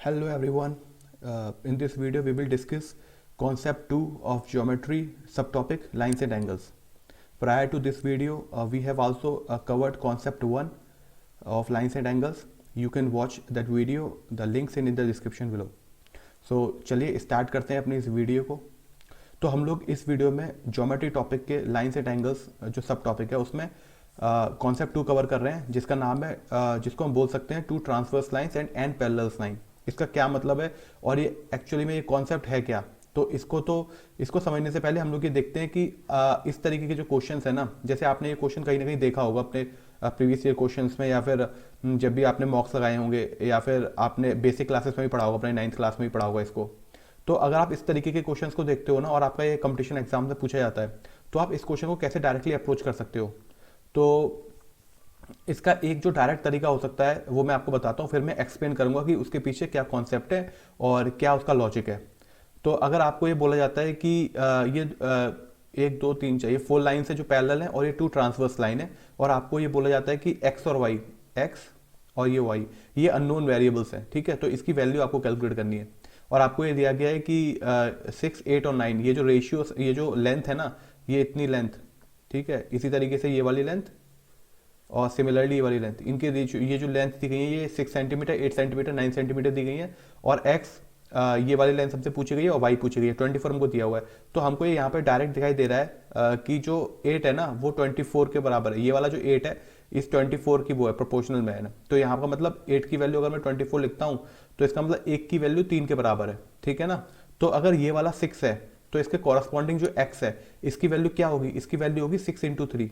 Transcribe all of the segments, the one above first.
Hello everyone. In this video we will discuss concept 2 of geometry subtopic lines and angles. Prior to this video we have also covered concept 1 of lines and angles. You can watch that video, the links in the description below. So चलिए start करते हैं अपनी इस video को। तो हम लोग इस वीडियो में ज्योमेट्री टॉपिक के लाइंस एंड एंगल्स जो सब टॉपिक है उसमें कॉन्सेप्ट 2 कवर कर रहे हैं, जिसका नाम है जिसको हम बोल सकते हैं two transverse lines and an parallels line. इसका क्या मतलब है और ये एक्चुअली में ये कॉन्सेप्ट है क्या, तो इसको समझने से पहले हम लोग ये देखते हैं कि इस तरीके के जो क्वेश्चंस है ना, जैसे आपने ये क्वेश्चन कहीं ना कहीं देखा होगा अपने प्रीवियस ईयर क्वेश्चंस में, या फिर जब भी आपने मॉक्स लगाए होंगे, या फिर आपने बेसिक क्लासेस में भी पढ़ा होगा, अपने 9th क्लास में भी पढ़ा होगा इसको। तो अगर आप इस तरीके के क्वेश्चंस को देखते हो ना और आपका ये कंपटीशन एग्जाम से पूछा जाता है, तो आप इस क्वेश्चन को कैसे डायरेक्टली अप्रोच कर सकते हो। तो इसका एक जो डायरेक्ट तरीका हो सकता है वो मैं आपको बताता हूँ, फिर मैं एक्सप्लेन करूंगा कि उसके पीछे क्या कॉन्सेप्ट है और क्या उसका लॉजिक है। तो अगर आपको ये बोला जाता है कि ये 1 2 3 चाहिए 4 लाइन से जो पैरेलल है और ये 2 ट्रांसवर्स लाइन है, और आपको ये बोला जाता है कि एक्स और वाई, एक्स और ये वाई, ये अननोन वेरिएबल्स हैं, ठीक है। तो इसकी वैल्यू आपको कैलकुलेट करनी है, और आपको ये दिया गया है कि 6 8 और 9 ये जो रेशियो, ये जो लेंथ है ना, ये इतनी लेंथ, ठीक है। इसी तरीके से ये वाली लेंथ और सिमिलरली ये वाली लेंथ, इनके ये जो लेंथ दी गई है ये 6 सेंटीमीटर, 8 सेंटीमीटर, 9 सेंटीमीटर दी गई है, और एक्स ये वाली लेंथ हमसे पूछी गई है और वाई पूछी गई है, 24 हमको दिया हुआ है। तो हमको ये यहाँ पे डायरेक्ट दिखाई दे रहा है कि जो 8 है ना वो 24 के बराबर है। ये वाला जो 8 है इस 24 की वो है, प्रोपोर्शनल में है ना। तो यहाँ का मतलब 8 की वैल्यू अगर मैं 24 लिखता हूँ तो इसका मतलब 1 की वैल्यू 3 के बराबर है, ठीक है ना। तो अगर ये वाला 6 है तो इसके कॉरस्पॉन्डिंग जो x है इसकी वैल्यू क्या होगी, इसकी वैल्यू होगी 6 × 3,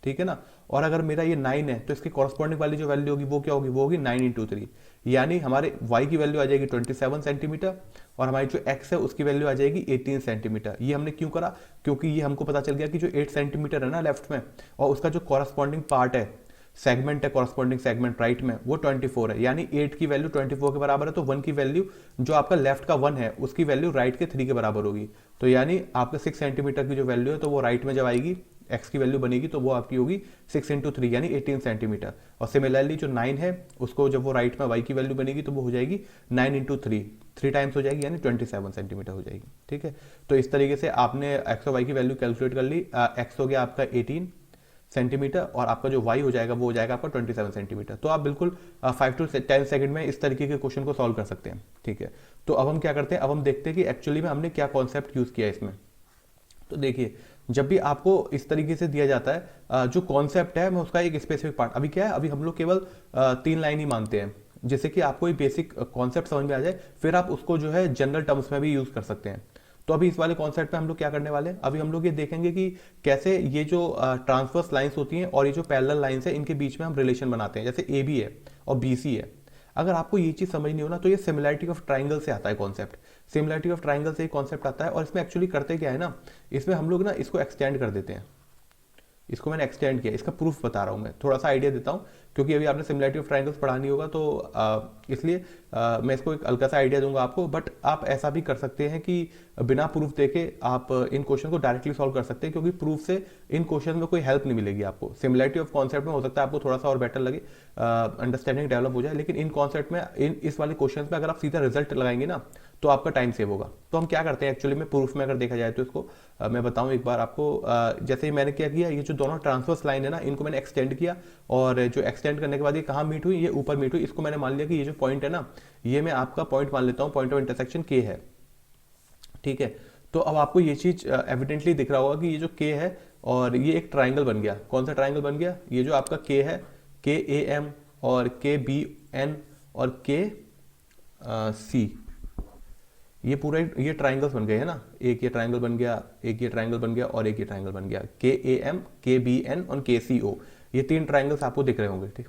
ठीक है ना। और अगर मेरा ये 9 है तो इसकी कॉरस्पॉन्डिंग वाली जो वैल्यू होगी वो क्या होगी, वो होगी 9 × 3, यानी हमारे y की वैल्यू आ जाएगी 27 सेंटीमीटर और हमारी जो x है उसकी वैल्यू आ जाएगी 18 सेंटीमीटर। ये हमने क्यों करा, क्योंकि ये हमको पता चल गया कि जो 8 सेंटीमीटर है ना लेफ्ट में, और उसका जो कॉरस्पॉन्डिंग पार्ट है, सेगमेंट है, कॉरस्पॉन्डिंग सेगमेंट राइट में, वो 24 है, यानी 8 की वैल्यू 24 के बराबर है। तो 1 की वैल्यू जो आपका लेफ्ट का 1 है उसकी वैल्यू राइट के 3 के बराबर होगी। तो यानी आपका 6 सेंटीमीटर की जो वैल्यू है तो वो राइट में जब आएगी, x की वैल्यू बनेगी तो वो आपकी होगी 6 × 3 यानी 18 सेंटीमीटर। और सिमिलरली जो 9 है उसको जब वो राइट में y की वैल्यू बनेगी तो वो हो जाएगी 9 × 3, 3 टाइम्स हो जाएगी, यानी 27 सेंटीमीटर हो जाएगी, ठीक है। तो इस तरीके से आपने x और y की वैल्यू कैलकुलेट कर ली। x हो गया आपका 18 सेंटीमीटर और आपका जो y हो जाएगा वो हो जाएगा आपका 27 सेंटीमीटर। तो आप बिल्कुल 5 to 10 सेकंड में इस तरीके के क्वेश्चन को सॉल्व कर सकते हैं, ठीक है। तो अब हम क्या करते हैं, अब हम देखते हैं कि एक्चुअली में हमने क्या कॉन्सेप्ट यूज किया इसमें। तो देखिए, जब भी आपको इस तरीके से दिया जाता है जो कॉन्सेप्ट है मैं उसका एक स्पेसिफिक पार्ट, अभी क्या है, अभी हम लोग केवल 3 लाइन ही मानते हैं, जैसे कि आपको एक बेसिक कॉन्सेप्ट समझ में आ जाए, फिर आप उसको जो है जनरल टर्म्स में भी यूज कर सकते हैं। तो अभी इस वाले कॉन्सेप्ट पे हम लोग क्या करने वाले हैं, अभी हम लोग ये देखेंगे कि कैसे ये जो ट्रांसवर्स लाइंस होती हैं और ये जो पैरेलल लाइंस है इनके बीच में हम रिलेशन बनाते हैं, जैसे ए बी है और बी सी है। अगर आपको ये चीज समझनी हो ना तो ये सिमिलैरिटी ऑफ ट्राइंगल से आता है कॉन्सेप्ट, सिमिलैरिटी ऑफ ट्राइंगल से ही कॉन्सेप्ट आता है। और इसमें एक्चुअली करते क्या है ना, इसमें हम लोग ना इसको एक्सटेंड कर देते हैं, इसको मैंने एक्सटेंड किया, इसका प्रूफ बता रहा हूँ मैं, थोड़ा सा आइडिया देता हूँ, क्योंकि अभी आपने सिमिलैरिटी ऑफ ट्राइंगल्स पढ़ा नहीं होगा, तो इसलिए मैं इसको एक हल्का सा आइडिया दूंगा आपको। बट आप ऐसा भी कर सकते हैं कि बिना प्रूफ देके आप इन क्वेश्चन को डायरेक्टली सॉल्व कर सकते हैं, क्योंकि प्रूफ से इन क्वेश्चन में कोई हेल्प नहीं मिलेगी आपको। सिमिलैरिटी ऑफ कॉन्सेप्ट में हो सकता है आपको थोड़ा सा और बेटर लगे, अंडरस्टैंडिंग डेवलप हो जाए, लेकिन इन कॉन्सेप्ट में, इस वाले क्वेश्चन में अगर आप सीधा रिजल्ट लगाएंगे ना तो आपका टाइम सेव होगा। तो हम क्या करते हैं एक्चुअली में, प्रूफ में अगर देखा जाए तो इसको मैं बताऊं एक बार आपको। जैसे ही मैंने क्या किया, ये जो दोनों ट्रांसवर्स लाइन है ना इनको मैंने एक्सटेंड किया, और जो एक्सटेंड करने के बाद ये कहाँ मीट हुई, ये ऊपर मीट हुई। इसको मैंने मान लिया कि ये जो पॉइंट है ना, ये मैं आपका पॉइंट मान लेता हूँ, पॉइंट ऑफ इंटरसेक्शन के है, ठीक है। तो अब आपको ये चीज एविडेंटली दिख रहा होगा कि ये जो के है और ये एक ट्राइंगल बन गया। कौन सा ट्राइंगल बन गया, ये जो आपका के है, के ए एम और के बी एन और के सी, ये पूरा ये ट्राइंगल्स बन गए हैं ना। एक ये ट्राइंगल बन गया, एक ये ट्राइंगल बन गया और एक ये ट्राइंगल बन गया, के ए एम, के बी एन और के सी ओ, ये 3 ट्राइंगल्स आपको दिख रहे होंगे, ठीक।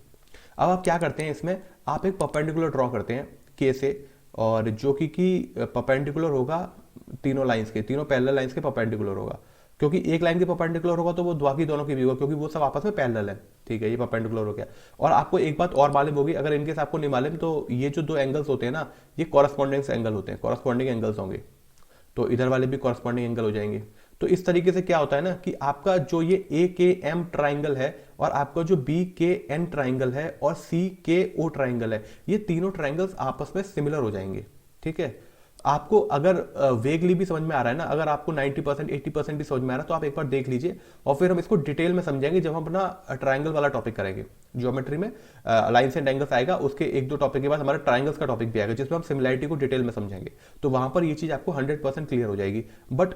अब आप क्या करते हैं, इसमें आप एक परपेंडिकुलर ड्रॉ करते हैं के से, और जो कि परपेंडिकुलर होगा तीनों लाइंस के, तीनों पैरेलल लाइंस के परपेंडिकुलर होगा, क्योंकि एक लाइन के परपेंडिकुलर होगा तो वो बाकी दोनों की भी होगा, क्योंकि वो सब आपस में पैरेलल है, ठीक है। ये परपेंडिकुलर हो गया। और आपको एक बात और मालूम होगी, अगर इनकेस आपको नहीं मालूम, तो ये जो 2 एंगल्स होते हैं ना, ये कॉरस्पॉन्डिंग एंगल होते हैं, कॉरस्पॉन्डिंग एंगल्स होंगे, तो इधर वाले भी कॉरस्पॉन्डिंग एंगल हो जाएंगे। तो इस तरीके से क्या होता है ना कि आपका जो ये ए के एम ट्राइंगल है और आपका जो बी के एन ट्राइंगल है और सी के ओ ट्राइंगल है, ये तीनों ट्राइंगल्स आपस में सिमिलर हो जाएंगे। ठीक है, आपको अगर वेगली भी समझ में आ रहा है ना, अगर आपको 90% 80% भी समझ में आ रहा है तो आप एक बार देख लीजिए और फिर हम इसको डिटेल में समझेंगे जब हम अपना ट्राइंगल वाला टॉपिक करेंगे। ज्योमेट्री में लाइन्स एंड एंगल्स आएगा, उसके एक दो टॉपिक के बाद हमारा ट्राइंगल्स का टॉपिक भी आएगा जिसमें हम सिमिलैरिटी को डिटेल में समझेंगे। तो वहां पर ये चीज आपको 100% क्लियर हो जाएगी। बट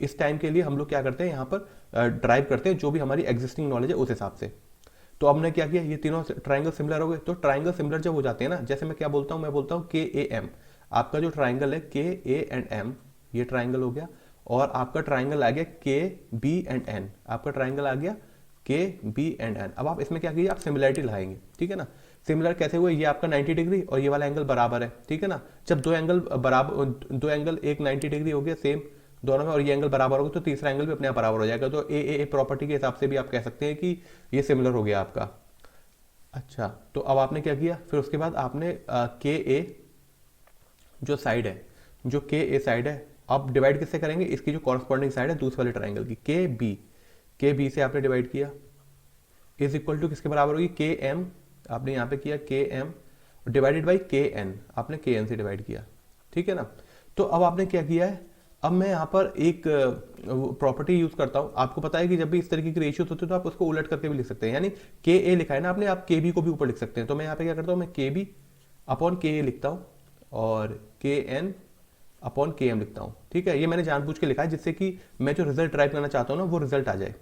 इस टाइम के लिए हम लोग क्या करते हैं, यहाँ पर ड्राइव करते हैं जो भी हमारी एग्जिस्टिंग नॉलेज है उस हिसाब से। तो हमने क्या किया, ये तीनों ट्राइंगल सिमिलर हो गए। तो ट्राइंगल सिमिलर जब हो जाते हैं ना, जैसे मैं क्या बोलता हूँ, मैं बोलता हूँ के ए एम, आपका जो ट्राइंगल है के ए एंड एम, ये ट्राइंगल हो गया, और आपका ट्राइंगल आ गया के बी एंड एन, आपका ट्राइंगल आ गया के बी एंड एन। अब आप इसमें क्या कीजिए, आप सिमिलरिटी लगाएंगे। ठीक है ना, सिमिलर कैसे हुए, ये आपका 90 डिग्री और ये वाला एंगल बराबर है। ठीक है ना, जब दो एंगल बराबर, दो एंगल एक 90 डिग्री हो गया सेम दोनों में और ये एंगल बराबर होगा तो तीसरा एंगल भी अपने आप बराबर हो जाएगा। तो ए प्रॉपर्टी के हिसाब से भी आप कह सकते हैं कि ये सिमिलर हो गया आपका। अच्छा, तो अब आपने क्या किया, फिर उसके बाद आपने के ए जो साइड है, जो के ए साइड है, अब डिवाइड किससे करेंगे, इसकी जो कॉरस्पॉन्डिंग साइड है दूसरे वाले ट्राइंगल की, के बी से आपने डिवाइड किया, इज इक्वल टू किसके बराबर होगी, के एम, आपने यहाँ पे किया के एम डिवाइडेड बाई के एन, आपने के एन से डिवाइड किया। ठीक है ना, तो अब आपने क्या किया है, अब मैं यहाँ पर एक प्रॉपर्टी यूज करता हूँ। आपको पता है कि जब भी इस तरीके की रेशियोज होते हैं तो आप उसको उलट करके भी लिख सकते हैं, यानी के ए लिखा है ना आपने, आप के बी को भी ऊपर लिख सकते हैं। तो मैं यहाँ पे क्या करता हूँ, मैं के बी अपॉन के ए लिखता हूँ और के एन अपॉन के एम लिखता हूँ। ठीक है, ये मैंने जानबूझ के लिखा है जिससे कि मैं जो रिजल्ट ड्राइव करना चाहता हूँ ना वो रिजल्ट आ जाए।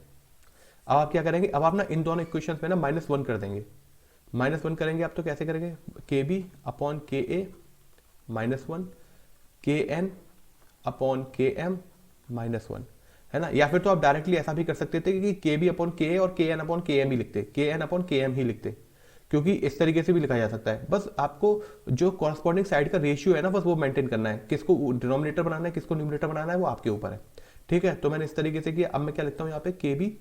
अब आप क्या करेंगे, अब आप ना इन दोनों इक्वेशन में ना -1 कर देंगे। -1 करेंगे आप तो कैसे करेंगे, के बी अपॉन के ए -1, के एन अपॉन के एम -1, है ना। या फिर तो आप डायरेक्टली ऐसा भी कर सकते थे कि के बी अपॉन के ए और के एन अपॉन के एम ही लिखते, के एन अपॉन के एम ही लिखते, क्योंकि इस तरीके से भी लिखा जा सकता है। बस आपको जो कॉरस्पॉन्डिंग साइड का रेशियो है ना, बस वो मेंटेन करना है। किसको डिनोमिनेटर बनाना है, किसको न्यूमरेटर बनाना है, वो आपके ऊपर है। ठीक है, तो मैंने इस तरीके से किया। अब मैं क्या लिखता हूँ यहाँ पे, के बी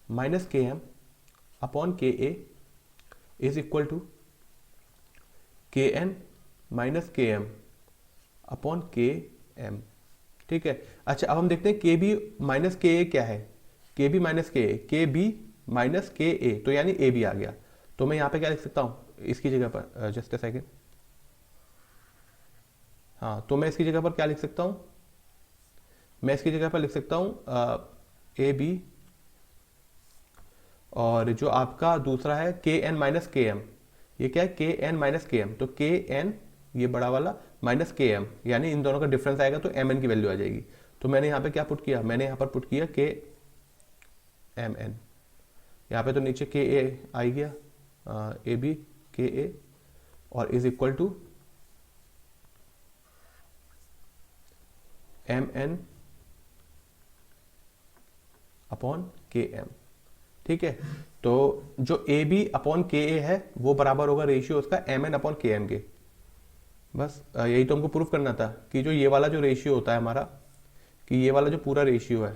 माइनस के एम अपॉन के ए इज इक्वल टू के एन माइनस के एम अपॉन के एम। ठीक है, अच्छा अब हम देखते हैं के बी माइनस के ए क्या है, के बी माइनस के ए, के बी माइनस के ए, तो यानी ए बी आ गया। तो मैं यहाँ पे क्या लिख सकता हूँ इसकी जगह पर, जस्ट अ सेकेंड, हाँ, तो मैं इसकी जगह पर क्या लिख सकता हूँ, मैं इसकी जगह पर लिख सकता हूँ ए बी, और जो आपका दूसरा है के एन माइनस के एम, ये क्या है, के एन माइनस के एम, तो के एन ये बड़ा वाला माइनस के एम, यानी इन दोनों का डिफरेंस आएगा तो एम एन की वैल्यू आ जाएगी। तो मैंने यहाँ पे क्या पुट किया, मैंने यहाँ पर पुट किया के एम एन, यहाँ पे तो नीचे के ए आ गया, ए बी के ए, और is equal to M N upon के एम। ठीक है, तो जो ए बी अपॉन के ए है वो बराबर होगा रेशियो उसका एम एन अपॉन के एम के। बस यही तो हमको प्रूफ करना था कि जो ये वाला जो रेशियो होता है हमारा, कि ये वाला जो पूरा रेशियो है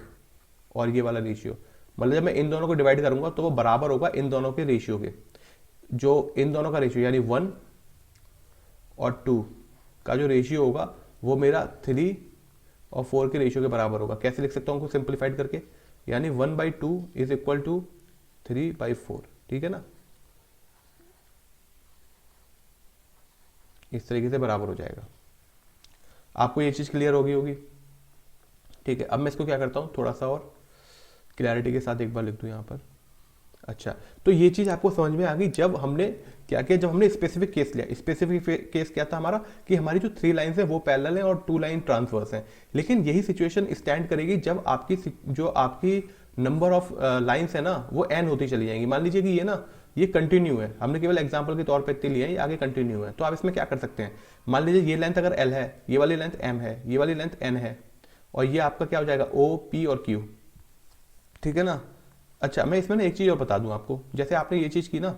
और ये वाला रेशियो, मतलब जब मैं इन दोनों को डिवाइड करूंगा तो वो बराबर होगा इन दोनों के रेशियो के। जो इन दोनों का रेशियो यानी 1 और 2 का जो रेशियो होगा वो मेरा 3 और 4 के रेशियो के बराबर होगा। कैसे लिख सकता हूँ उनको सिंप्लीफाइड करके, यानी 1/2 इज इक्वल टू 3/4। ठीक है ना, इस तरीके से बराबर हो जाएगा। आपको ये चीज क्लियर होगी। ठीक है, अब मैं इसको क्या करता हूँ, थोड़ा सा और क्लैरिटी के साथ एक बार लिख दूं यहाँ पर। अच्छा, तो ये चीज आपको समझ में आ गई जब हमने क्या किया, जब हमने स्पेसिफिक केस लिया। स्पेसिफिक केस क्या था हमारा, कि हमारी जो 3 लाइन्स है वो पैरेलल है और 2 लाइन ट्रांसवर्स हैं। लेकिन यही सिचुएशन स्टैंड करेगी जब आपकी नंबर ऑफ लाइन्स है ना वो n होती चली जाएंगी। मान लीजिए कि ये ना ये कंटिन्यू है, हमने केवल एग्जांपल के तौर पे इतनी लिया है, ये आगे कंटिन्यू है। तो आप इसमें क्या कर सकते हैं, मान लीजिए ये लेंथ अगर l है, ये वाली लेंथ m है, ये वाली लेंथ n है, और ये आपका क्या हो जाएगा O, P और Q। ठीक है ना। अच्छा, मैं इसमें ना एक चीज और बता दूं आपको, जैसे आपने ये चीज की ना,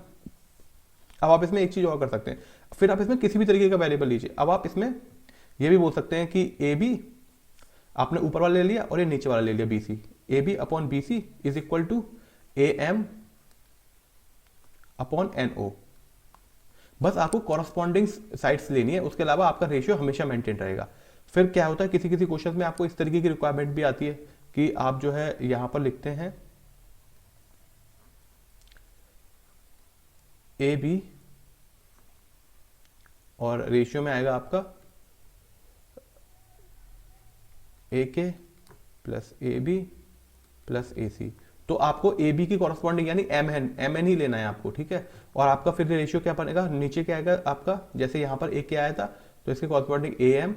अब आप इसमें एक चीज और कर सकते हैं। फिर आप इसमें किसी भी तरीके का वेरिएबल लीजिए। अब आप इसमें ये भी बोल सकते हैं कि ए बी आपने ऊपर वाला ले लिया और ये नीचे वाला ले लिया B C, A B upon B C is equal to A M upon N O. बस आपको कॉरस्पॉन्डिंग साइड्स लेनी है, उसके अलावा आपका रेशियो हमेशा मेंटेन रहेगा। फिर क्या होता है, किसी किसी क्वेश्चन में आपको इस तरीके की रिक्वायरमेंट भी आती है कि आप जो है यहाँ पर लिखते हैं ए बी, और रेशियो में आएगा आपका ए के प्लस ए बी प्लस ए सी। तो आपको ए बी की कॉरस्पॉन्डिंग यानी एम एन ही लेना है आपको, ठीक है। और आपका फिर रेशियो क्या बनेगा, नीचे क्या आएगा आपका, जैसे यहाँ पर ए के आया था तो इसके corresponding A M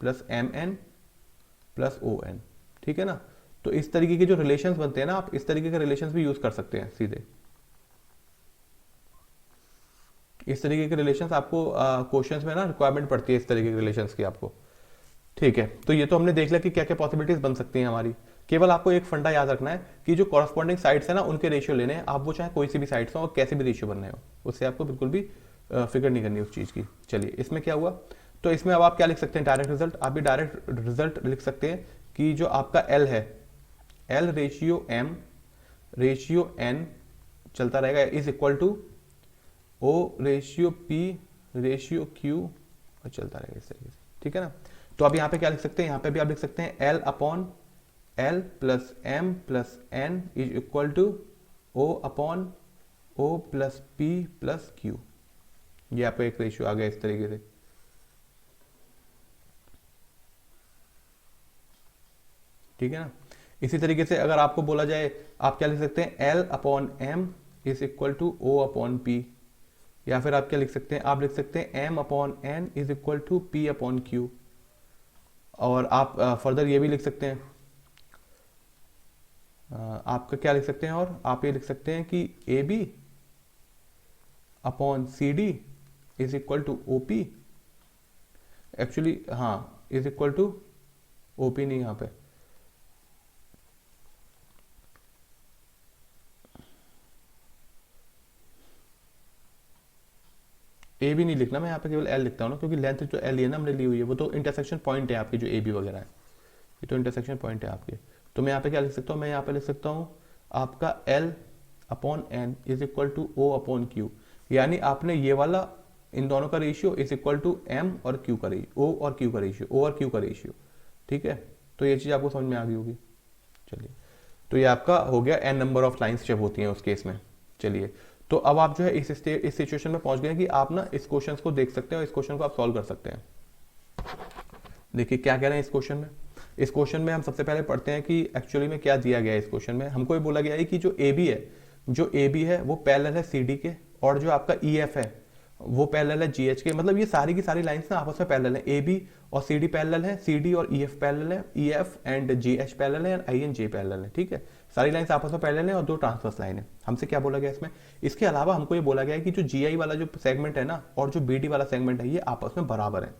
plus M N plus O N, ठीक है ना। तो इस तरीके के जो रिलेशंस बनते हैं ना, आप इस तरीके के रिलेशंस भी यूज कर सकते हैं सीधे। इस तरीके के रिलेशंस आपको क्वेश्चंस में ना रिक्वायरमेंट पड़ती है इस तरीके के रिलेशंस की आपको, ठीक है। तो ये तो हमने देख लिया कि क्या क्या पॉसिबिलिटीज बन सकती हैं हमारी। केवल आपको एक फंडा याद रखना है कि जो कॉरस्पॉन्डिंग साइड्स है ना उनके रेशियो लेने हैं, आप वो चाहे कोई सी भी साइड्स हो और कैसे भी रेशियो बनने हो, उससे आपको बिल्कुल भी फिक्र नहीं करनी उस चीज़ की। चलिए इसमें क्या हुआ, तो इसमें अब आप क्या लिख सकते हैं, डायरेक्ट रिजल्ट। आप भी डायरेक्ट रिजल्ट लिख सकते हैं कि जो आपका एल है, L ratio M ratio N चलता रहेगा, is equal to O ratio P ratio Q, और चलता रहेगा इस तरीके से, ठीक है ना। तो अब यहाँ पे क्या लिख सकते हैं, यहाँ पे भी आप लिख सकते हैं L upon L plus M plus N is equal to O upon O plus P plus Q. ये आपका एक रेशियो आ गया इस तरीके से, ठीक है ना। इसी तरीके से अगर आपको बोला जाए, आप क्या लिख सकते हैं, L upon M is equal to O upon P, या फिर आप क्या लिख सकते हैं, आप लिख सकते हैं M upon N is equal to P upon Q. और आप फर्दर ये भी लिख सकते हैं, आपका क्या लिख सकते हैं, और आप ये लिख सकते हैं कि a B upon c d is equal to O P, actually हाँ is equal to O P नहीं, यहाँ पे ए भी नहीं लिखना, मैं यहाँ पे केवल एल लिखता हूँ ना, क्योंकि लेंथ जो एल है ना हमने ली हुई है वो तो इंटरसेक्शन पॉइंट है आपकी, जो ए बी वगैरह है ये तो इंटरसेक्शन पॉइंट है आपके। तो मैं यहाँ पे क्या लिख सकता हूँ, मैं यहाँ पे लिख सकता हूँ आपका L upon N is equal to O upon Q, यानी आपने ये वाला इन दोनों का ratio is equal to M और क्यू का रेशियो, ओ और क्यू का रेशियो, ओ और क्यू का रेशियो, ठीक है। तो ये चीज़ आपको समझ में आ गई होगी। चलिए तो ये आपका हो गया एन नंबर ऑफ लाइंस जब होती हैं उस केस में। चलिए तो अब आप जो है इस सिचुएशन में पहुंच गए कि आप ना इस क्वेश्चन को देख सकते हैं और इस क्वेश्चन को आप सॉल्व कर सकते हैं। देखिए क्या कह रहे हैं इस क्वेश्चन में। इस क्वेश्चन में हम सबसे पहले पढ़ते हैं कि एक्चुअली में क्या दिया गया है। इस क्वेश्चन में हमको ये बोला गया है कि जो ए बी है, जो ए बी है वो पैरेलल है सी डी के, और जो आपका ई एफ है वो पैरेलल है जी एच के। मतलब ये सारी की सारी लाइंस ना आपस में पैरेलल है, ए बी और सी डी पैरेलल है, सी डी और ई एफ पैरेलल है, E F and G H parallel है, and I and J parallel है, ठीक है। सारी लाइंस आपस में पैरेलल है और दो ट्रांसवर्स लाइन है। हमसे क्या बोला गया इसमें, इसके अलावा हमको ये बोला गया है कि जो जी आई वाला जो सेगमेंट है ना और जो बी डी वाला सेगमेंट है ये आपस में बराबर है।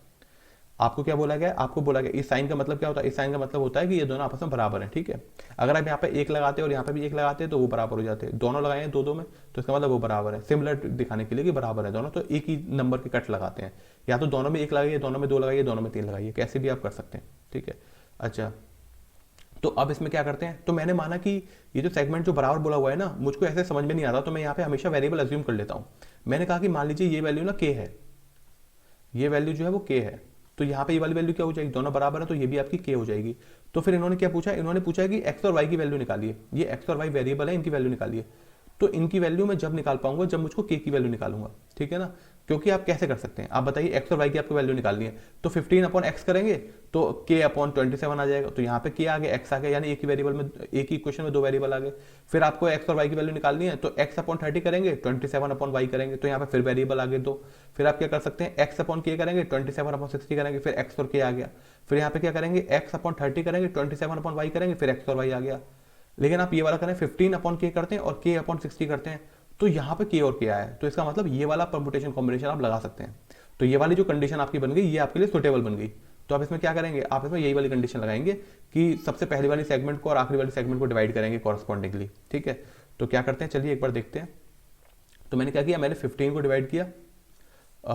आपको क्या बोला गया, आपको बोला गया इस साइन का मतलब क्या होता है, इस साइन का मतलब होता है कि ये दोनों आपस में बराबर हैं, ठीक है। अगर आप यहाँ पे एक लगाते हैं और यहाँ पे भी एक लगाते हैं तो वो बराबर हो जाते हैं, दोनों लगाए हैं दो दो में तो इसका मतलब वो बराबर है। सिमिलर दिखाने के लिए कि बराबर है दोनों, तो एक ही नंबर के कट लगाते हैं, या तो दोनों में एक लगाइए, दोनों में दो लगाइए, दोनों में तीन लगाइए, कैसे भी आप कर सकते हैं, ठीक है। अच्छा तो अब इसमें क्या करते हैं, तो मैंने माना कि ये जो सेगमेंट जो बराबर बोला हुआ है ना मुझको ऐसे समझ में नहीं आता, तो मैं यहाँ पे हमेशा वेरिएबल अज्यूम कर लेता हूँ। मैंने कहा कि मान लीजिए ये वैल्यू ना के है, ये वैल्यू जो है वो के है, तो यहाँ पे ये वाली वैल्यू क्या हो जाएगी, दोनों बराबर है तो ये भी आपकी के हो जाएगी। तो फिर इन्होंने क्या पूछा, इन्होंने पूछा कि एक्स और वाई की वैल्यू निकालिए। ये एक्स और वाई वेरिएबल है, इनकी वैल्यू निकालिए। तो इनकी वैल्यू मैं जब निकाल पाऊंगा जब मुझको के की वैल्यू निकालूंगा, ठीक है ना। क्योंकि आप कैसे कर सकते हैं, आप बताइए एक्स और वाई की आपको वैल्यू निकालनी है, तो 15 अपॉन एक्स करेंगे तो के अपॉन 27 आ जाएगा, तो यहाँ पे के आ गया, एक्स आ गया, यानी एक ही वेरिएबल में, एक ही इक्वेशन में दो वेरिएबल आ गए। फिर आपको एक्स और वाई की वैल्यू निकालनी है, तो एक्स अपॉन 30 करेंगे, 27 अपॉन वाई करेंगे, तो यहाँ पे फिर वेरिएबल आ गए दो। फिर आप क्या कर सकते हैं, एक्स अपॉन के करेंगे, 27 अपॉन 60 करेंगे, फिर एक्स और के आ गया। फिर यहाँ पे क्या करेंगे, एक्स अपॉन 30 करेंगे, 27 अपॉन वाई करेंगे, फिर एक्स और वाई आ गया। लेकिन आप ये वाला करें 15 अपॉन के करते हैं और के अपॉन 60 करते हैं, तो यहाँ पे के और के आया है, तो इसका मतलब ये वाला परम्यूटेशन कॉम्बिनेशन आप लगा सकते हैं। तो ये वाली जो कंडीशन आपकी बन गई ये आपके लिए सुटेबल बन गई। तो आप इसमें क्या करेंगे, आप इसमें यही वाली कंडीशन लगाएंगे कि सबसे पहली वाली सेगमेंट को और आखिरी वाली सेगमेंट को डिवाइड करेंगे कॉरस्पॉन्डिंगली, ठीक है। तो क्या करते हैं, चलिए एक बार देखते हैं। तो मैंने क्या किया, मैंने 15 को डिवाइड किया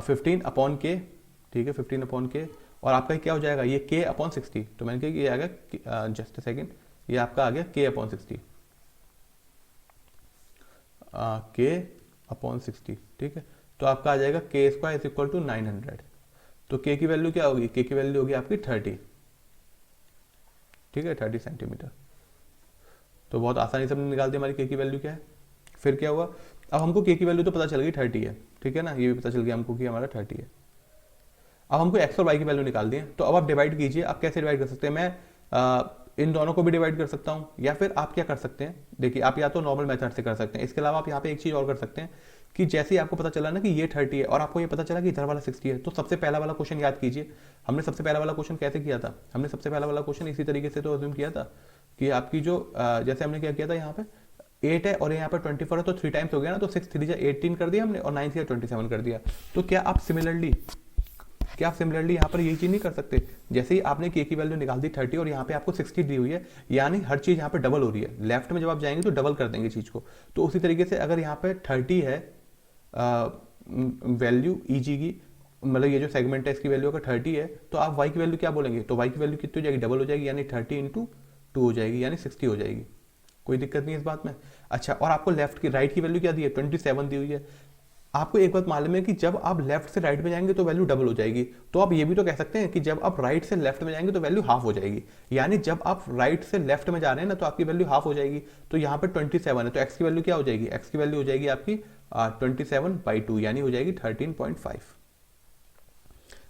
15 अपॉन के, ठीक है, 15 अपॉन के, और आपका क्या हो जाएगा, ये के अपॉन 60। तो मैंने कहा कि ये आ गया, जस्ट अ सेकेंड, ये आपका आ गया के अपॉन 60, के अपॉन 60, ठीक है। तो आपका आ जाएगा के स्क्वायर इज इक्वल टू 900। तो के की वैल्यू क्या होगी, के की वैल्यू होगी आपकी 30, ठीक है, 30 सेंटीमीटर। तो बहुत आसानी से हमने निकाल दी हमारी के की वैल्यू क्या है। फिर क्या हुआ, अब हमको के की वैल्यू तो पता चल गई 30 है, ठीक है ना, ये भी पता चल गया हमको कि हमारा 30 है। अब हमको एक्स और वाई की वैल्यू निकाल दी है, तो अब आप डिवाइड कीजिए। आप कैसे डिवाइड कर सकते हैं, मैं इन दोनों को भी डिवाइड कर सकता हूँ, या फिर आप क्या कर सकते हैं, देखिए आप या तो नॉर्मल मेथड से कर सकते हैं। इसके अलावा आप यहाँ पे एक चीज़ और कर सकते हैं कि जैसे ही आपको पता चला ना कि ये 30 है और आपको ये पता चला कि इधर वाला 60 है, तो सबसे पहला वाला क्वेश्चन याद कीजिए। हमने सबसे पहला वाला क्वेश्चन कैसे किया था, हमने सबसे पहला वाला क्वेश्चन इसी तरीके से तो अज्यूम किया था कि आपकी जो जैसे हमने क्या किया था, यहाँ पे 8 है और यहाँ पे 24 है, तो 3 टाइम्स हो गया ना, तो 6 3 18 कर दिया हमने और 9 से 27 कर दिया। तो क्या आप सिमिलरली यहाँ पर यही चीज नहीं कर सकते, जैसे ही आपने के की वैल्यू निकाल दी 30 और यहाँ पे आपको 60 दी हुई है, यानी हर चीज यहाँ पे डबल हो रही है। लेफ्ट में जब आप जाएंगे तो डबल कर देंगे चीज को। तो उसी तरीके से अगर यहाँ पे 30 है वैल्यू ई जी की, मतलब ये जो सेगमेंट है इसकी वैल्यू अगर 30 है, तो आप वाई की वैल्यू क्या बोलेंगे, तो वाई की वैल्यू कितनी हो जाएगी, डबल हो जाएगी, यानी 30 इंटू 2 हो जाएगी, यानी 60 हो जाएगी। कोई दिक्कत नहीं है इस बात में। अच्छा, और आपको लेफ्ट की राइट की वैल्यू क्या दी है, 27 दी हुई है। आपको एक बात मालूम है कि जब आप लेफ्ट से राइट में जाएंगे तो वैल्यू डबल हो जाएगी। तो आप ये भी तो कह सकते हैं कि जब आप राइट से लेफ्ट में जाएंगे तो वैल्यू हाफ हो जाएगी, यानी जब आप राइट से लेफ्ट में जा रहे हैं ना तो आपकी वैल्यू हाफ हो जाएगी। तो यहाँ पर 27 है, तो एक्स की वैल्यू क्या हो जाएगी, एक्स की वैल्यू हो जाएगी आपकी 27/2, यानी हो जाएगी 13.5।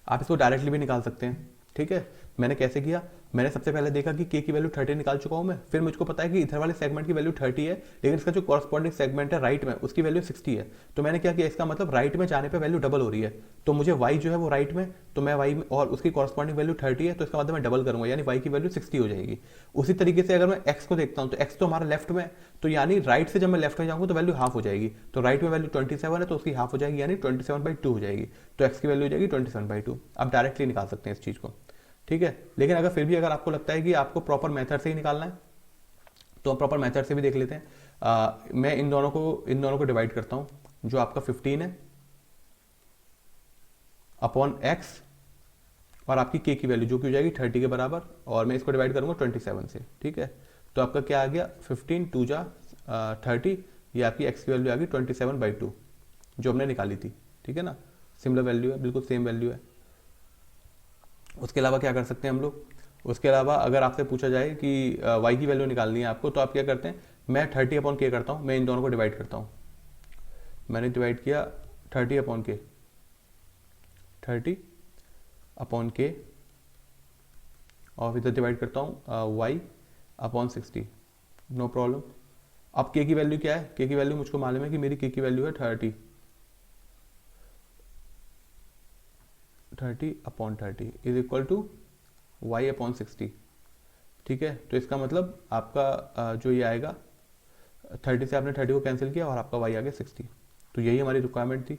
आप इसको डायरेक्टली भी निकाल सकते हैं, ठीक है। मैंने कैसे किया, मैंने सबसे पहले देखा कि के की वैल्यू 30 निकाल चुका हूं मैं, फिर मुझको पता है कि इधर वाले सेगमेंट की वैल्यू 30 है, लेकिन इसका जो कॉरस्पॉन्डिंग सेगमेंट है राइट में उसकी वैल्यू 60 है। तो मैंने क्या किया, इसका मतलब राइट में जाने पे वैल्यू डबल हो रही है, तो मुझे y जो है वो राइट में, तो मैं y में और उसकी कॉरस्पॉन्डिंग वैल्यू 30 है, तो इसका मतलब मैं डबल करूंगा, यानी y की वैल्यू 60 हो जाएगी। उसी तरीके से अगर मैं x को देखता हूँ तो x तो हमारा लेफ्ट में, तो यानी राइट से जब मैं लेफ्ट में जाऊंगा तो वैल्यू हाफ हो जाएगी। तो राइट में वैल्यू 27 है तो उसकी हाफ हो जाएगी, यानी 27/2 हो जाएगी। तो x की वैल्यू हो जाएगी 27/2। आप डायरेक्टली निकाल सकते हैं इस चीज को, ठीक है। लेकिन अगर फिर भी अगर आपको लगता है कि आपको प्रॉपर मेथड से ही निकालना है तो हम प्रॉपर मेथड से भी देख लेते हैं। मैं इन दोनों को डिवाइड करता हूं, जो आपका 15 है अपॉन x और आपकी k की वैल्यू जो कि हो जाएगी 30 के बराबर, और मैं इसको डिवाइड करूंगा 27 से, ठीक है। तो आपका क्या आ गया, 15 2 जा 30, ये आपकी x की वैल्यू आ गई 27/2 जो हमने निकाली थी, ठीक है ना। सिमिलर वैल्यू है, बिल्कुल सेम वैल्यू है। उसके अलावा क्या कर सकते हैं हम लोग, उसके अलावा अगर आपसे पूछा जाए कि y की वैल्यू निकालनी है आपको, तो आप क्या करते हैं, मैं 30 अपॉन k करता हूँ, मैं इन दोनों को डिवाइड करता हूँ। मैंने डिवाइड किया 30 अपॉन k, 30 अपॉन k, और इधर डिवाइड करता हूँ y अपॉन 60, नो प्रॉब्लम। अब k की वैल्यू क्या है, k की वैल्यू मुझको मालूम है कि मेरी k की वैल्यू है 30 upon 30 is equal to y upon 60, ठीक है। तो इसका मतलब आपका जो ये आएगा 30 से आपने 30 को कैंसिल किया और आपका y आ गया 60। तो यही हमारी रिक्वायरमेंट थी।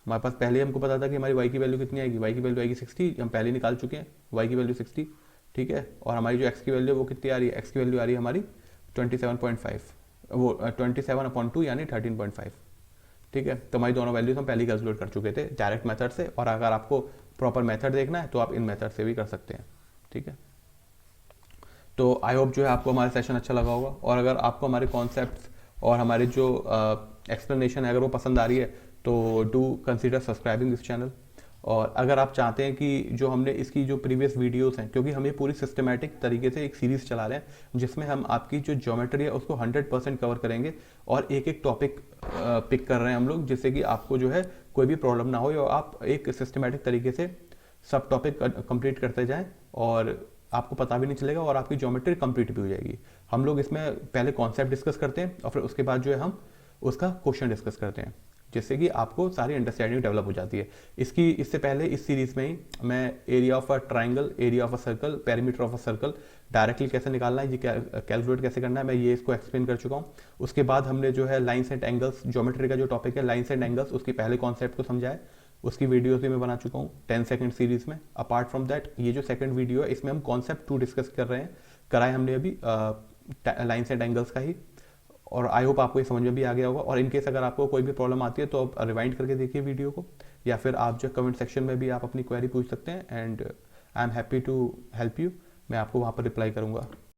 हमारे पास पहले हमको पता था कि हमारी y की वैल्यू कितनी आएगी, y की वैल्यू आएगी 60, हम पहले निकाल चुके हैं y की वैल्यू 60, ठीक है। और हमारी जो x की वैल्यू है वो कितनी आ रही है, x की वैल्यू आ रही है हमारी 27.5, वो 27/2 यानी 13.5, ठीक है। तो हमारी दोनों वैल्यूज हम पहले ही कैलकुलेट कर चुके थे डायरेक्ट मेथड से, और अगर आपको प्रॉपर मेथड देखना है तो आप इन मेथड से भी कर सकते हैं, ठीक है। तो आई होप जो है आपको हमारा सेशन अच्छा लगा होगा, और अगर आपको हमारे कॉन्सेप्ट्स और हमारे जो एक्सप्लेनेशन है अगर वो पसंद आ रही है तो do consider subscribing this channel. और अगर आप चाहते हैं कि जो हमने इसकी जो प्रीवियस वीडियोस हैं, क्योंकि हम ये पूरी सिस्टमेटिक तरीके से एक सीरीज चला रहे हैं जिसमें हम आपकी जो ज्योमेट्री है उसको 100% कवर करेंगे, और एक एक टॉपिक पिक कर रहे हैं हम लोग, जिससे कि आपको जो है कोई भी प्रॉब्लम ना हो और आप एक सिस्टमेटिक तरीके से सब टॉपिक कंप्लीट करते जाएं और आपको पता भी नहीं चलेगा और आपकी ज्योमेट्री कंप्लीट भी हो जाएगी। हम लोग इसमें पहले कॉन्सेप्ट डिस्कस करते हैं और फिर उसके बाद जो है हम उसका क्वेश्चन डिस्कस करते हैं, जिससे कि आपको सारी अंडरस्टैंडिंग डेवलप हो जाती है। इससे पहले इस सीरीज में ही मैं area of a triangle, area of a circle, perimeter of a circle directly कैसे निकालना है, ये कैलकुलेट कैसे करना है, मैं ये इसको एक्सप्लेन कर चुका हूँ। उसके बाद हमने जो है लाइन्स एंड एंगल्स, ज्योमेट्री का जो टॉपिक है लाइन्स एंड एंगल्स, उसके पहले कॉन्सेप्ट को समझाया, उसकी वीडियोस भी मैं बना चुका हूँ 10 सेकंड सीरीज में। अपार्ट फ्रॉम दैट ये जो सेकंड वीडियो है इसमें हम कॉन्सेप्ट 2 डिस्कस कर रहे हैं, कराए हमने अभी लाइन्स एंड एंगल्स का ही, और आई होप आपको ये समझ में भी आ गया होगा। और इनकेस अगर आपको कोई भी प्रॉब्लम आती है तो आप रिवाइंड करके देखिए वीडियो को, या फिर आप जो कमेंट सेक्शन में भी आप अपनी क्वेरी पूछ सकते हैं, and I am happy to help you, मैं आपको वहाँ पर रिप्लाई करूँगा।